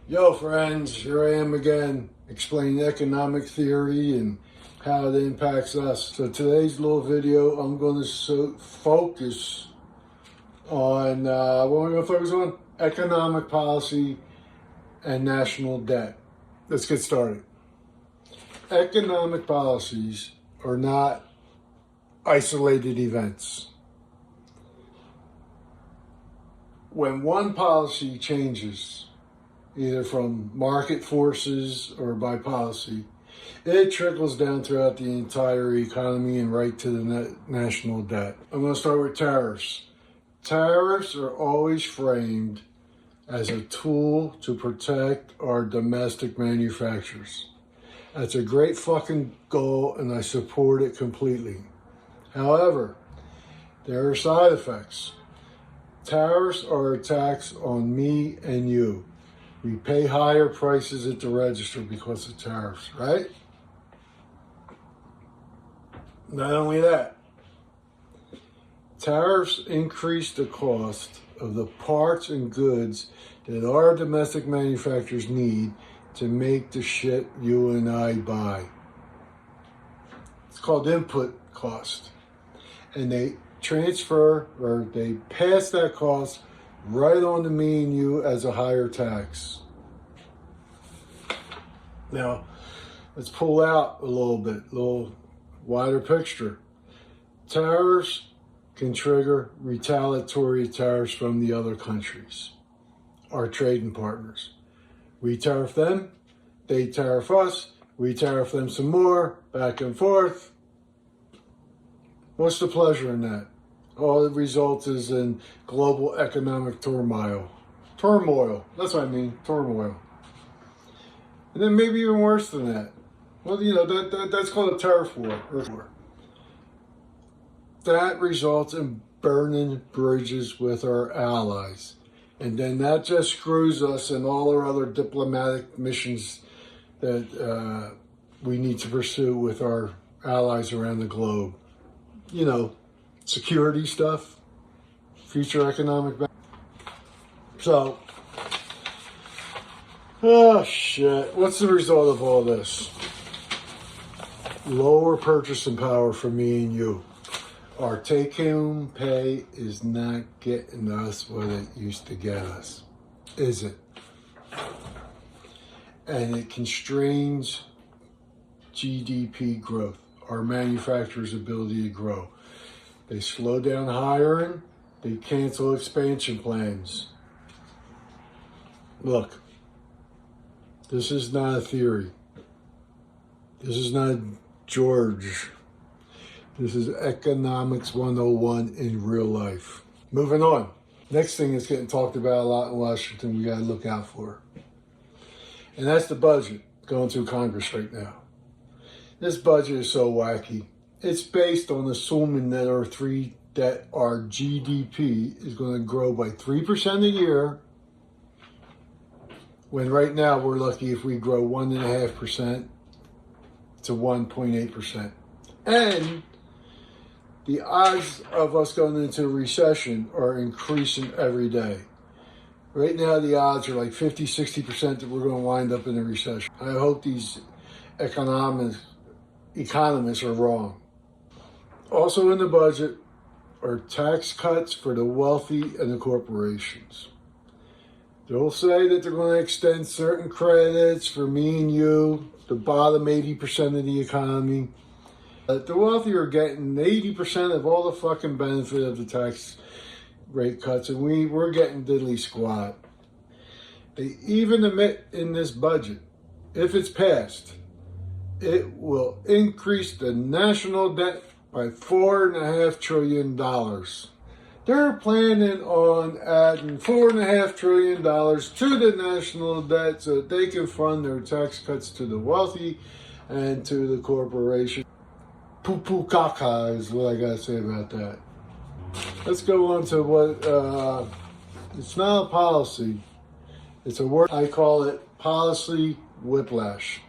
Yo friends, here I am again, explaining economic theory and how it impacts us. So today's little video, I'm going to focus on, what am I going to focus on? Economic policy and national debt. Let's get started. Economic policies are not isolated events. When one policy changes, either from market forces or by policy, it trickles down throughout the entire economy and right to the national debt. I'm going to start with tariffs. Tariffs are always framed as a tool to protect our domestic manufacturers. That's a great fucking goal, and I support it completely. However, there are side effects. Tariffs are a tax on me and you. We pay higher prices at the register because of tariffs, right? Not only that, tariffs increase the cost of the parts and goods that our domestic manufacturers need to make the shit you and I buy. It's called input cost. And they transfer, or they pass that cost right on to me and you as a higher tax. Now, let's pull out a little wider picture. Tariffs can trigger retaliatory tariffs from the other countries, our trading partners. We tariff them, they tariff us, we tariff them some more, back and forth. What's the pleasure in that? All it results is in global economic turmoil. That's what I mean, turmoil. And then maybe even worse than that. Well, you know, that's called a tariff war. That results in burning bridges with our allies. And then that just screws us in all our other diplomatic missions that we need to pursue with our allies around the globe. You know, security stuff, future economic. So, oh shit, what's the result of all this? Lower purchasing power for me and you. Our take-home pay is not getting us what it used to get us, is it? And it constrains GDP growth, our manufacturers' ability to grow. They slow down hiring, they cancel expansion plans. Look, this is not a theory. This is not George. This is economics 101 in real life. Moving on. Next thing that's getting talked about a lot in Washington we gotta look out for. And that's the budget going through Congress right now. This budget is so wacky. It's based on assuming that our GDP is going to grow by 3% a year, when right now we're lucky if we grow 1.5% to 1.8%. And the odds of us going into a recession are increasing every day. Right now the odds are like 50, 60% that we're going to wind up in a recession. I hope these economists are wrong. Also in the budget are tax cuts for the wealthy and the corporations. They'll say that they're going to extend certain credits for me and you, the bottom 80% of the economy. The wealthy are getting 80% of all the fucking benefit of the tax rate cuts, and we're getting diddly squat. They even admit in this budget, if it's passed, it will increase the national debt by $4.5 trillion. They're planning on adding $4.5 trillion to the national debt so that they can fund their tax cuts to the wealthy and to the corporation. Poo-poo caca is what I gotta say about that. Let's go on to what, it's not a policy. It's a word, I call it policy whiplash.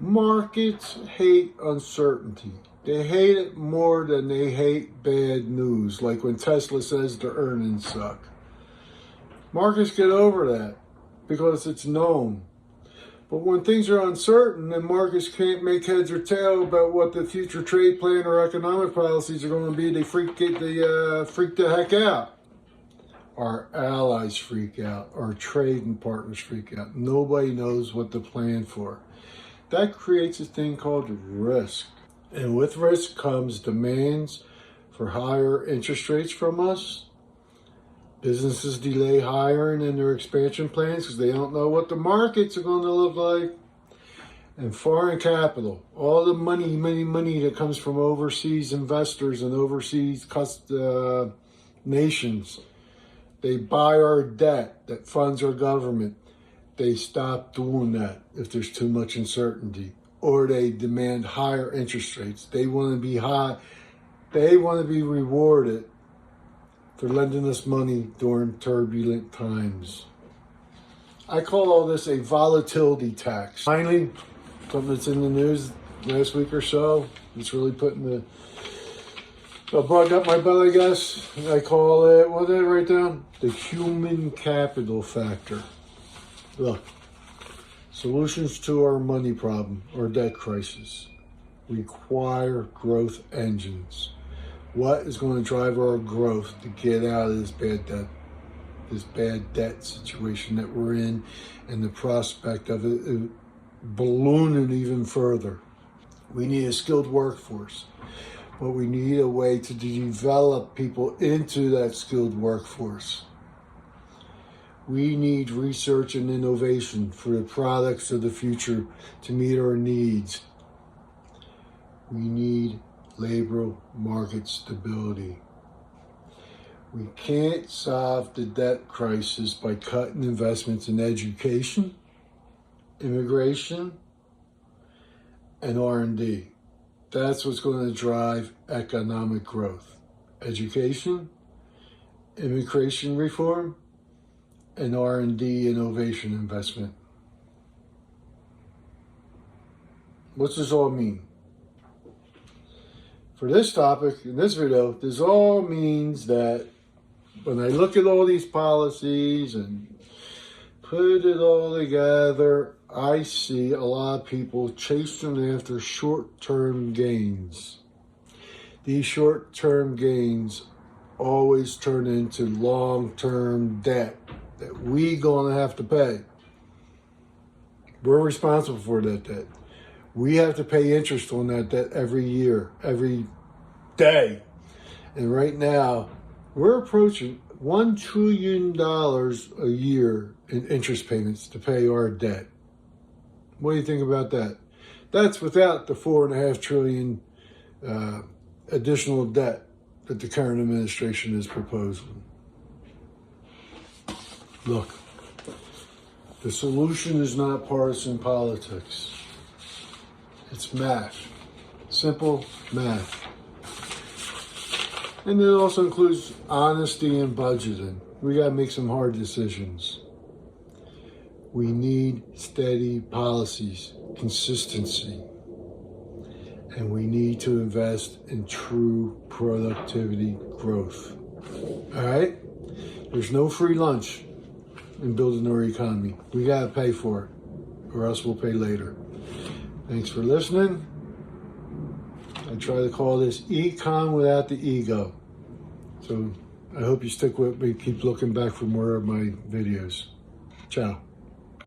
Markets hate uncertainty. They hate it more than they hate bad news, like when Tesla says their earnings suck. Markets get over that because it's known. But when things are uncertain and markets can't make heads or tail about what the future trade plan or economic policies are going to be, they freak the heck out. Our allies freak out. Our trading partners freak out. Nobody knows what to plan for. That creates a thing called risk. And with risk comes demands for higher interest rates from us. Businesses delay hiring in their expansion plans because they don't know what the markets are going to look like. And foreign capital, all the money that comes from overseas investors and overseas nations, they buy our debt that funds our government. They stop doing that if there's too much uncertainty, or they demand higher interest rates. They want to be high. They want to be rewarded for lending us money during turbulent times. I call all this a volatility tax. Finally, something that's in the news last week or so, it's really putting a bug up my butt, I guess. I call it, what did I write down? The human capital factor. Look, solutions to our money problem or debt crisis require growth engines. What is going to drive our growth to get out of this bad debt situation that we're in, and the prospect of it ballooning even further? We need a skilled workforce, but we need a way to develop people into that skilled workforce. We need research and innovation for the products of the future to meet our needs. We need labor market stability. We can't solve the debt crisis by cutting investments in education, immigration, and R&D. That's what's going to drive economic growth. Education, immigration reform, and R&D innovation investment. What's this all mean? For this topic, in this video, this all means that when I look at all these policies and put it all together, I see a lot of people chasing after short-term gains. These short-term gains always turn into long-term debt that we gonna have to pay. We're responsible for that debt. We have to pay interest on that debt every year, every day. And right now, we're approaching $1 trillion a year in interest payments to pay our debt. What do you think about that? That's without the $4.5 trillion additional debt that the current administration is proposing. Look, the solution is not partisan politics. It's math, simple math. And it also includes honesty and budgeting. We got to make some hard decisions. We need steady policies, consistency, and we need to invest in true productivity growth. All right? There's no free lunch in building our economy. We got to pay for it, or else we'll pay later. Thanks for listening. I try to call this Econ without the ego. So I hope you stick with me. Keep looking back for more of my videos. Ciao.